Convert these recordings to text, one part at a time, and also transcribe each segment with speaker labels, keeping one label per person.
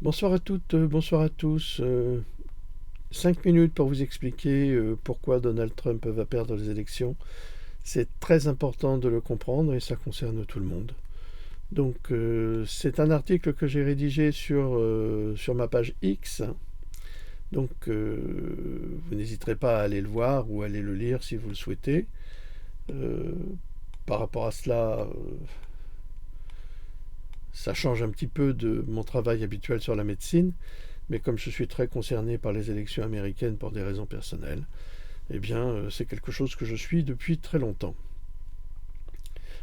Speaker 1: Bonsoir à toutes, bonsoir à tous. 5 minutes pour vous expliquer pourquoi Donald Trump va perdre les élections. C'est très important de le comprendre et ça concerne tout le monde. Donc c'est un article que j'ai rédigé sur ma page X. Donc vous n'hésiterez pas à aller le voir ou à aller le lire si vous le souhaitez. Euh, Par rapport à cela, ça change un petit peu de mon travail habituel sur la médecine. Mais comme je suis très concerné par les élections américaines pour des raisons personnelles, eh bien, c'est quelque chose que je suis depuis très longtemps.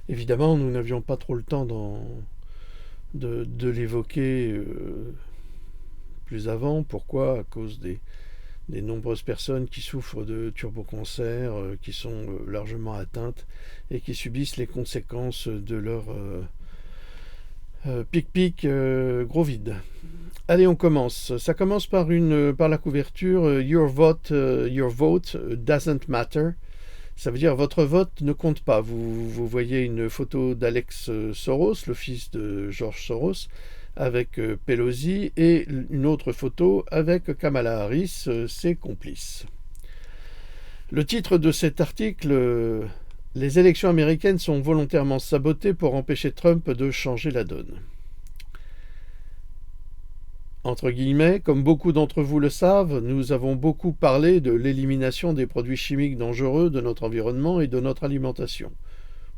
Speaker 1: Évidemment, nous n'avions pas trop le temps de l'évoquer plus avant. Pourquoi? À cause des nombreuses personnes qui souffrent de turbocancer, qui sont largement atteintes et qui subissent les conséquences de leur pic-pic gros vide. Allez, on commence. Ça commence par la couverture Your vote doesn't matter. Ça veut dire votre vote ne compte pas. Vous voyez une photo d'Alex Soros, le fils de George Soros, avec Pelosi, et une autre photo avec Kamala Harris, ses complices. Le titre de cet article, les élections américaines sont volontairement sabotées pour empêcher Trump de changer la donne. Entre guillemets, comme beaucoup d'entre vous le savent, nous avons beaucoup parlé de l'élimination des produits chimiques dangereux de notre environnement et de notre alimentation.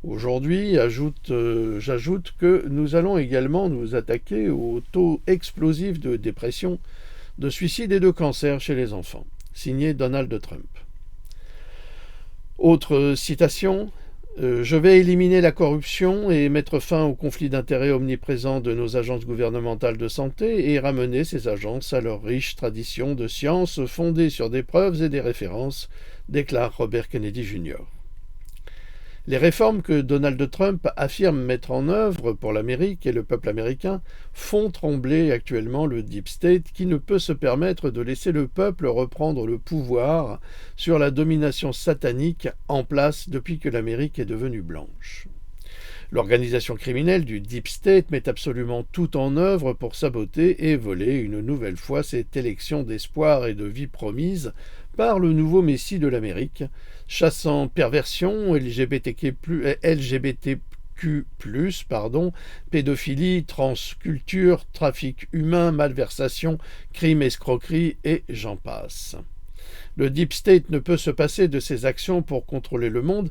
Speaker 1: Aujourd'hui, j'ajoute que nous allons également nous attaquer au taux explosif de dépression, de suicide et de cancer chez les enfants. Signé Donald Trump. Autre citation. Je vais éliminer la corruption et mettre fin au conflit d'intérêts omniprésent de nos agences gouvernementales de santé et ramener ces agences à leur riche tradition de science fondée sur des preuves et des références, déclare Robert Kennedy Jr. Les réformes que Donald Trump affirme mettre en œuvre pour l'Amérique et le peuple américain font trembler actuellement le Deep State qui ne peut se permettre de laisser le peuple reprendre le pouvoir sur la domination satanique en place depuis que l'Amérique est devenue blanche. L'organisation criminelle du Deep State met absolument tout en œuvre pour saboter et voler une nouvelle fois cette élection d'espoir et de vie promise par le nouveau Messie de l'Amérique, chassant perversion, LGBTQ+, pédophilie, transculture, trafic humain, malversation, crime, escroquerie et j'en passe. Le Deep State ne peut se passer de ses actions pour contrôler le monde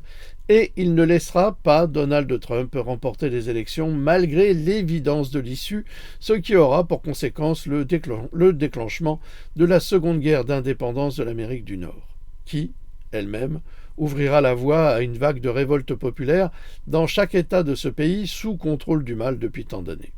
Speaker 1: et il ne laissera pas Donald Trump remporter les élections malgré l'évidence de l'issue, ce qui aura pour conséquence le déclenchement de la seconde guerre d'indépendance de l'Amérique du Nord, qui, elle-même, ouvrira la voie à une vague de révolte populaire dans chaque État de ce pays sous contrôle du mal depuis tant d'années.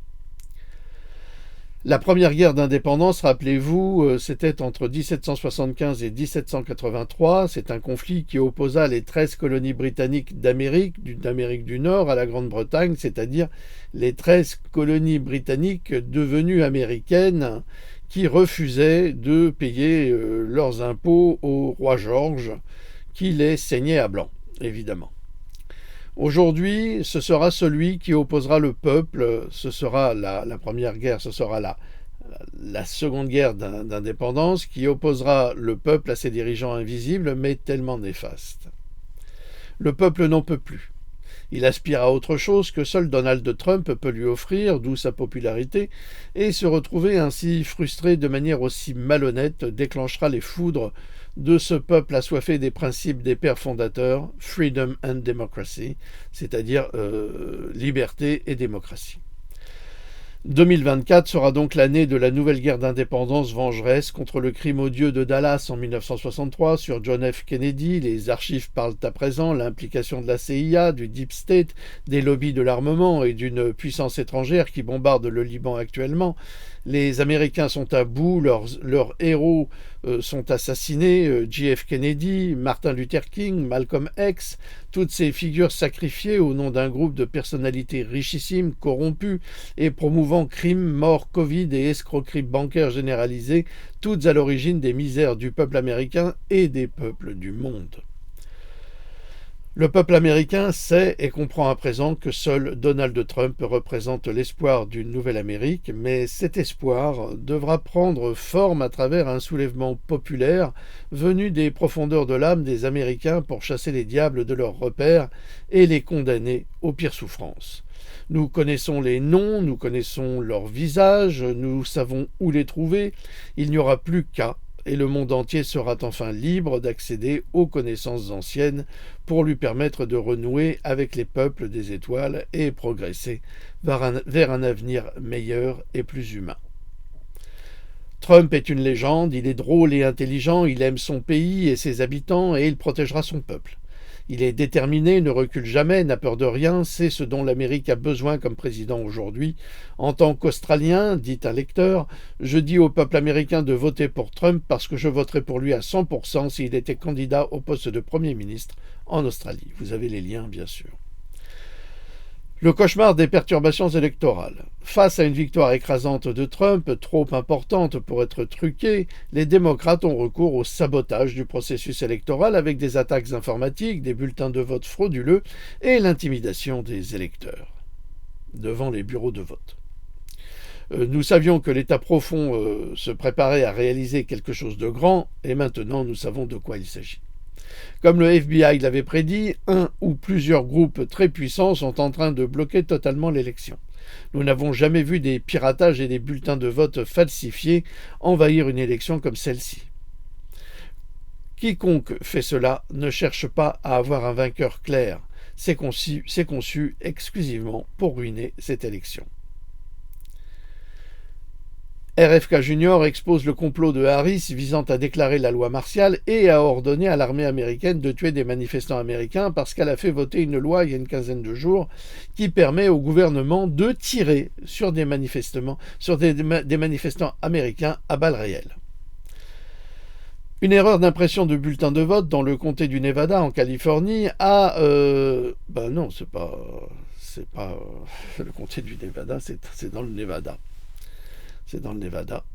Speaker 1: La première guerre d'indépendance, rappelez-vous, c'était entre 1775 et 1783. C'est un conflit qui opposa les 13 colonies britanniques d'Amérique du Nord à la Grande-Bretagne, c'est-à-dire les 13 colonies britanniques devenues américaines qui refusaient de payer leurs impôts au roi George, qui les saignait à blanc, évidemment. Aujourd'hui, ce sera celui qui opposera le peuple, ce sera la première guerre, ce sera la seconde guerre d'indépendance qui opposera le peuple à ses dirigeants invisibles mais tellement néfastes. Le peuple n'en peut plus. Il aspire à autre chose que seul Donald Trump peut lui offrir, d'où sa popularité, et se retrouver ainsi frustré de manière aussi malhonnête déclenchera les foudres de ce peuple assoiffé des principes des pères fondateurs, freedom and democracy, c'est-à-dire liberté et démocratie. 2024 sera donc l'année de la nouvelle guerre d'indépendance vengeresse contre le crime odieux de Dallas en 1963 sur John F. Kennedy. Les archives parlent à présent l'implication de la CIA, du Deep State, des lobbies de l'armement et d'une puissance étrangère qui bombarde le Liban actuellement. Les Américains sont à bout, leurs héros sont assassinés, JF Kennedy, Martin Luther King, Malcolm X, toutes ces figures sacrifiées au nom d'un groupe de personnalités richissimes, corrompues et promouvant crimes, morts, Covid et escroqueries bancaires généralisées, toutes à l'origine des misères du peuple américain et des peuples du monde. Le peuple américain sait et comprend à présent que seul Donald Trump représente l'espoir d'une nouvelle Amérique, mais cet espoir devra prendre forme à travers un soulèvement populaire venu des profondeurs de l'âme des Américains pour chasser les diables de leurs repères et les condamner aux pires souffrances. Nous connaissons les noms, nous connaissons leurs visages, nous savons où les trouver, il n'y aura plus qu'à et le monde entier sera enfin libre d'accéder aux connaissances anciennes pour lui permettre de renouer avec les peuples des étoiles et progresser vers un avenir meilleur et plus humain. Trump est une légende, il est drôle et intelligent, il aime son pays et ses habitants et il protégera son peuple. Il est déterminé, ne recule jamais, n'a peur de rien, c'est ce dont l'Amérique a besoin comme président aujourd'hui. En tant qu'Australien, dit un lecteur, je dis au peuple américain de voter pour Trump parce que je voterai pour lui à 100% s'il était candidat au poste de Premier ministre en Australie. Vous avez les liens, bien sûr. Le cauchemar des perturbations électorales. Face à une victoire écrasante de Trump, trop importante pour être truquée, les démocrates ont recours au sabotage du processus électoral avec des attaques informatiques, des bulletins de vote frauduleux et l'intimidation des électeurs devant les bureaux de vote. Nous savions que l'État profond se préparait à réaliser quelque chose de grand et maintenant nous savons de quoi il s'agit. Comme le FBI l'avait prédit, un ou plusieurs groupes très puissants sont en train de bloquer totalement l'élection. Nous n'avons jamais vu des piratages et des bulletins de vote falsifiés envahir une élection comme celle-ci. Quiconque fait cela ne cherche pas à avoir un vainqueur clair. C'est conçu exclusivement pour ruiner cette élection. RFK Jr. expose le complot de Harris visant à déclarer la loi martiale et à ordonner à l'armée américaine de tuer des manifestants américains parce qu'elle a fait voter une loi il y a une quinzaine de jours qui permet au gouvernement de tirer sur des manifestants américains à balles réelles. Une erreur d'impression de bulletin de vote dans le comté du Nevada en Californie a... non, c'est pas le comté du Nevada, c'est dans le Nevada. C'est dans le Nevada,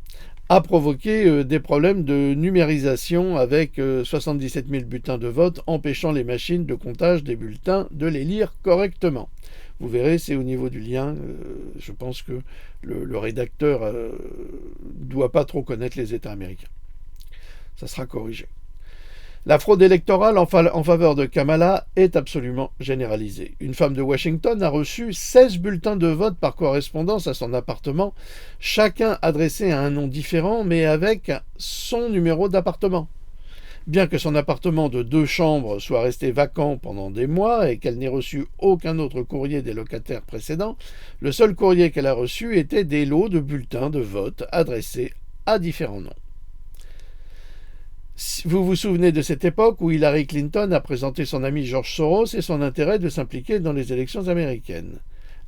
Speaker 1: a provoqué des problèmes de numérisation avec 77 000 bulletins de vote, empêchant les machines de comptage des bulletins de les lire correctement. Vous verrez, c'est au niveau du lien. Je pense que le rédacteur ne doit pas trop connaître les États américains. Ça sera corrigé. La fraude électorale en faveur de Kamala est absolument généralisée. Une femme de Washington a reçu 16 bulletins de vote par correspondance à son appartement, chacun adressé à un nom différent, mais avec son numéro d'appartement. Bien que son appartement de 2 chambres soit resté vacant pendant des mois et qu'elle n'ait reçu aucun autre courrier des locataires précédents, le seul courrier qu'elle a reçu était des lots de bulletins de vote adressés à différents noms. Vous vous souvenez de cette époque où Hillary Clinton a présenté son ami George Soros et son intérêt de s'impliquer dans les élections américaines.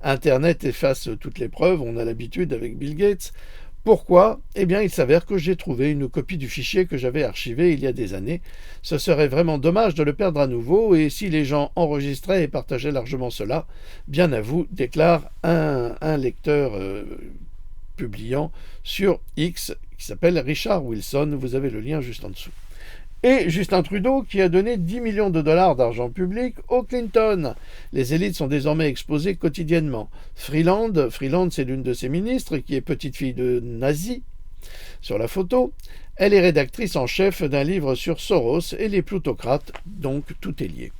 Speaker 1: Internet efface toutes les preuves, on a l'habitude avec Bill Gates. Pourquoi ? Eh bien, il s'avère que j'ai trouvé une copie du fichier que j'avais archivé il y a des années. Ce serait vraiment dommage de le perdre à nouveau, et si les gens enregistraient et partageaient largement cela, bien à vous, déclare un lecteur publiant sur X, qui s'appelle Richard Wilson. Vous avez le lien juste en dessous. Et Justin Trudeau qui a donné 10 millions de dollars d'argent public aux Clinton. Les élites sont désormais exposées quotidiennement. Freeland, c'est l'une de ses ministres qui est petite fille de nazi sur la photo. Elle est rédactrice en chef d'un livre sur Soros et les plutocrates, donc tout est lié.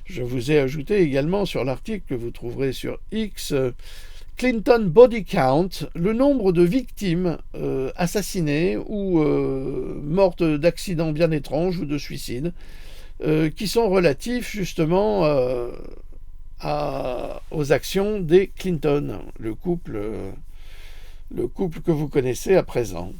Speaker 1: Je vous ai ajouté également sur l'article que vous trouverez sur X Clinton Body Count, le nombre de victimes assassinées ou mortes d'accidents bien étranges ou de suicides, qui sont relatifs justement aux actions des Clinton, le couple que vous connaissez à présent.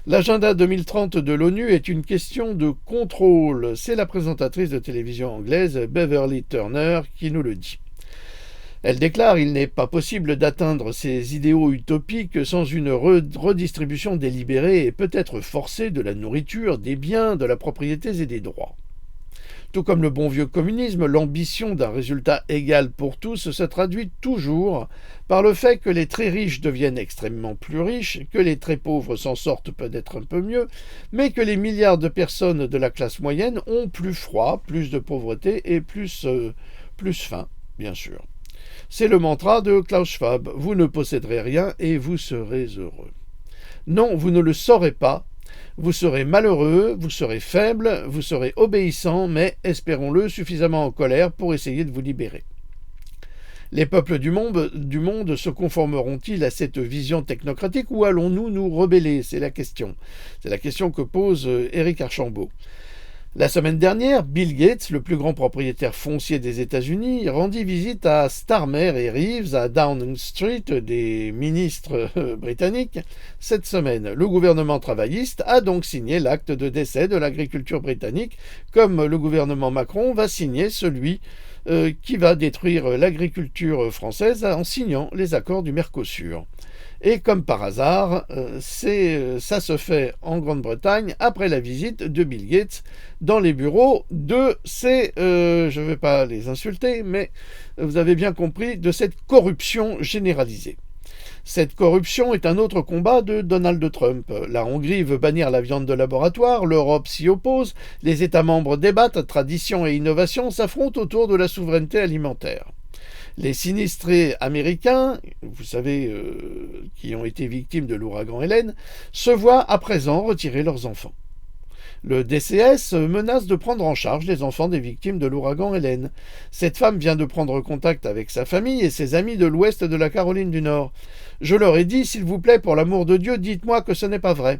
Speaker 1: L'agenda 2030 de l'ONU est une question de contrôle. C'est la présentatrice de télévision anglaise Beverly Turner qui nous le dit. Elle déclare qu'il n'est pas possible d'atteindre ces idéaux utopiques sans une redistribution délibérée et peut-être forcée de la nourriture, des biens, de la propriété et des droits. Tout comme le bon vieux communisme, l'ambition d'un résultat égal pour tous se traduit toujours par le fait que les très riches deviennent extrêmement plus riches, que les très pauvres s'en sortent peut-être un peu mieux, mais que les milliards de personnes de la classe moyenne ont plus froid, plus de pauvreté et plus faim, bien sûr. C'est le mantra de Klaus Schwab. Vous ne posséderez rien et vous serez heureux. Non, vous ne le saurez pas. Vous serez malheureux, vous serez faible, vous serez obéissant, mais, espérons-le, suffisamment en colère pour essayer de vous libérer. Les peuples du monde se conformeront-ils à cette vision technocratique ou allons-nous nous rebeller? C'est la question. C'est la question que pose Éric Archambault. La semaine dernière, Bill Gates, le plus grand propriétaire foncier des États-Unis, rendit visite à Starmer et Reeves à Downing Street, des ministres britanniques. Cette semaine, le gouvernement travailliste a donc signé l'acte de décès de l'agriculture britannique, comme le gouvernement Macron va signer celui qui va détruire l'agriculture française en signant les accords du Mercosur. Et comme par hasard, ça se fait en Grande-Bretagne après la visite de Bill Gates dans les bureaux de ces, je ne vais pas les insulter, mais vous avez bien compris, de cette corruption généralisée. Cette corruption est un autre combat de Donald Trump. La Hongrie veut bannir la viande de laboratoire, l'Europe s'y oppose, les États membres débattent, tradition et innovation s'affrontent autour de la souveraineté alimentaire. Les sinistrés américains, vous savez, qui ont été victimes de l'ouragan Hélène, se voient à présent retirer leurs enfants. Le DCS menace de prendre en charge les enfants des victimes de l'ouragan Hélène. Cette femme vient de prendre contact avec sa famille et ses amis de l'ouest de la Caroline du Nord. Je leur ai dit, s'il vous plaît, pour l'amour de Dieu, dites-moi que ce n'est pas vrai.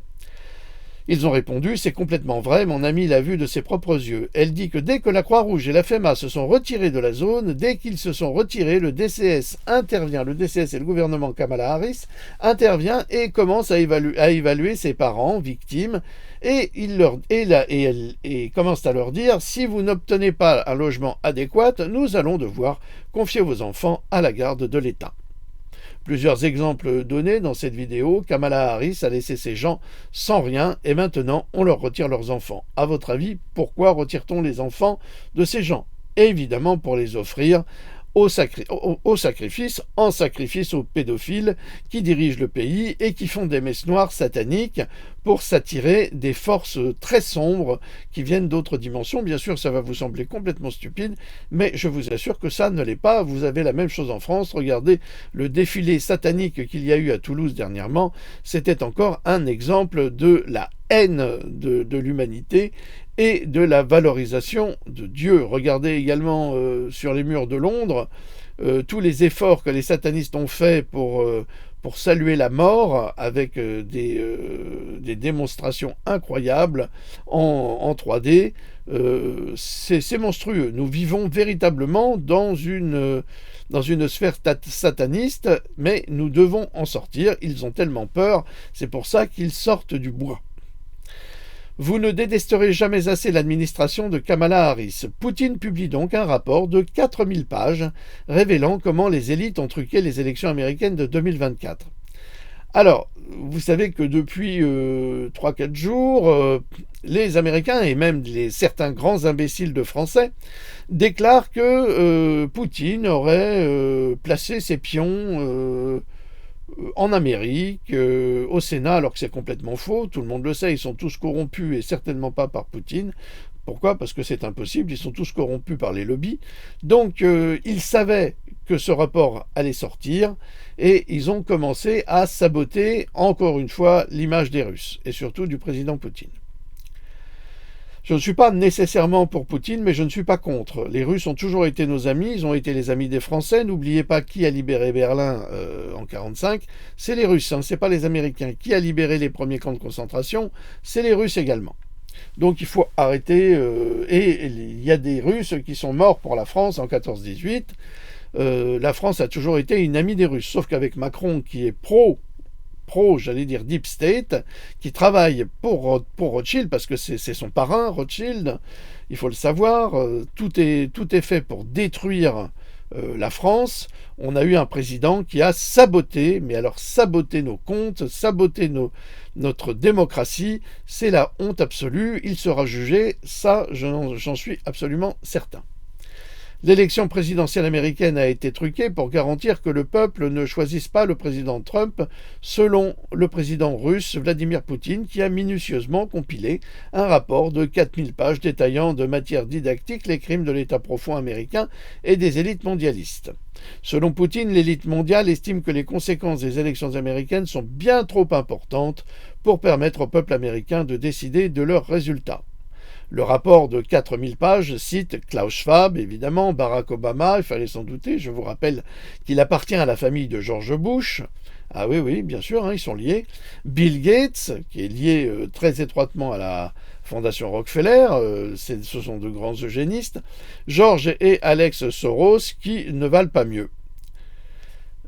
Speaker 1: Ils ont répondu, c'est complètement vrai, mon amie l'a vu de ses propres yeux. Elle dit que dès que la Croix-Rouge et la FEMA se sont retirés de la zone, dès qu'ils se sont retirés, le DCS intervient, le DCS et le gouvernement Kamala Harris intervient et commence à évaluer ses parents, victimes, et commence à leur dire, si vous n'obtenez pas un logement adéquat, nous allons devoir confier vos enfants à la garde de l'État. Plusieurs exemples donnés dans cette vidéo, Kamala Harris a laissé ces gens sans rien et maintenant on leur retire leurs enfants. À votre avis, pourquoi retire-t-on les enfants de ces gens? Évidemment pour les offrir en sacrifice aux pédophiles qui dirigent le pays et qui font des messes noires sataniques pour s'attirer des forces très sombres qui viennent d'autres dimensions. Bien sûr, ça va vous sembler complètement stupide, mais je vous assure que ça ne l'est pas. Vous avez la même chose en France. Regardez le défilé satanique qu'il y a eu à Toulouse dernièrement. C'était encore un exemple de la haine de l'humanité et de la valorisation de Dieu. Regardez également sur les murs de Londres tous les efforts que les satanistes ont faits pour saluer la mort avec des démonstrations incroyables en 3D. C'est monstrueux. Nous vivons véritablement dans une sphère sataniste, mais nous devons en sortir. Ils ont tellement peur, c'est pour ça qu'ils sortent du bois. Vous ne détesterez jamais assez l'administration de Kamala Harris. Poutine publie donc un rapport de 4000 pages révélant comment les élites ont truqué les élections américaines de 2024. Alors, vous savez que depuis 3-4 jours, les Américains et même certains grands imbéciles de Français déclarent que Poutine aurait placé ses pions en Amérique, au Sénat, alors que c'est complètement faux. Tout le monde le sait, ils sont tous corrompus et certainement pas par Poutine. Pourquoi? Parce que c'est impossible, ils sont tous corrompus par les lobbies. Donc, ils savaient que ce rapport allait sortir et ils ont commencé à saboter, encore une fois, l'image des Russes et surtout du président Poutine. Je ne suis pas nécessairement pour Poutine, mais je ne suis pas contre. Les Russes ont toujours été nos amis, ils ont été les amis des Français. N'oubliez pas qui a libéré Berlin en 1945, c'est les Russes, c'est pas les Américains. Qui a libéré les premiers camps de concentration, c'est les Russes également. Donc il faut arrêter, et il y a des Russes qui sont morts pour la France en 14-18. La France a toujours été une amie des Russes, sauf qu'avec Macron qui est j'allais dire Deep State, qui travaille pour Rothschild, parce que c'est son parrain, Rothschild, il faut le savoir, tout est fait pour détruire la France, on a eu un président qui a saboté, mais alors saboté nos comptes, saboté notre démocratie, c'est la honte absolue, il sera jugé, ça j'en suis absolument certain. L'élection présidentielle américaine a été truquée pour garantir que le peuple ne choisisse pas le président Trump, selon le président russe Vladimir Poutine, qui a minutieusement compilé un rapport de 4000 pages détaillant de manière didactique les crimes de l'État profond américain et des élites mondialistes. Selon Poutine, l'élite mondiale estime que les conséquences des élections américaines sont bien trop importantes pour permettre au peuple américain de décider de leurs résultats. Le rapport de 4000 pages cite Klaus Schwab, évidemment, Barack Obama, il fallait s'en douter, je vous rappelle qu'il appartient à la famille de George Bush. Ah oui, bien sûr, hein, ils sont liés. Bill Gates, qui est lié très étroitement à la Fondation Rockefeller, ce sont de grands eugénistes. George et Alex Soros, qui ne valent pas mieux.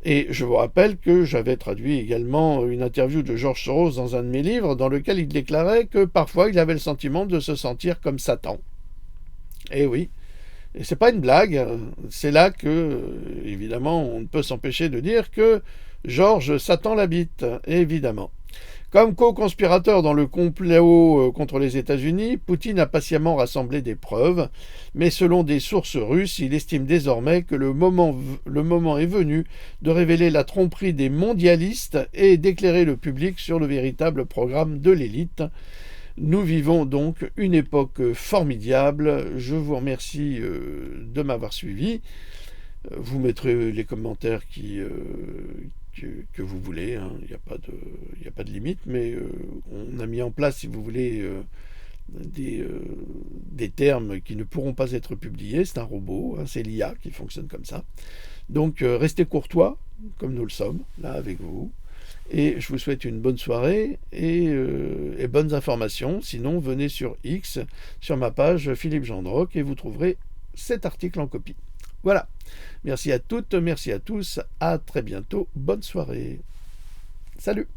Speaker 1: Et je vous rappelle que j'avais traduit également une interview de George Soros dans un de mes livres, dans lequel il déclarait que parfois il avait le sentiment de se sentir comme Satan. Et oui, et c'est pas une blague, c'est là que, évidemment, on ne peut s'empêcher de dire que George Satan l'habite, évidemment. Comme co-conspirateur dans le complot contre les États-Unis, Poutine a patiemment rassemblé des preuves, mais selon des sources russes, il estime désormais que le moment est venu de révéler la tromperie des mondialistes et d'éclairer le public sur le véritable programme de l'élite. Nous vivons donc une époque formidable. Je vous remercie de m'avoir suivi. Vous mettrez les commentaires que vous voulez, hein. Il n'y a pas de limite, mais on a mis en place, si vous voulez, des termes qui ne pourront pas être publiés. C'est un robot, hein, c'est l'IA qui fonctionne comme ça. Donc restez courtois, comme nous le sommes, là avec vous. Et je vous souhaite une bonne soirée et bonnes informations. Sinon, venez sur X, sur ma page Philippe Gendroc, et vous trouverez cet article en copie. Voilà. Merci à toutes, merci à tous. À très bientôt. Bonne soirée. Salut.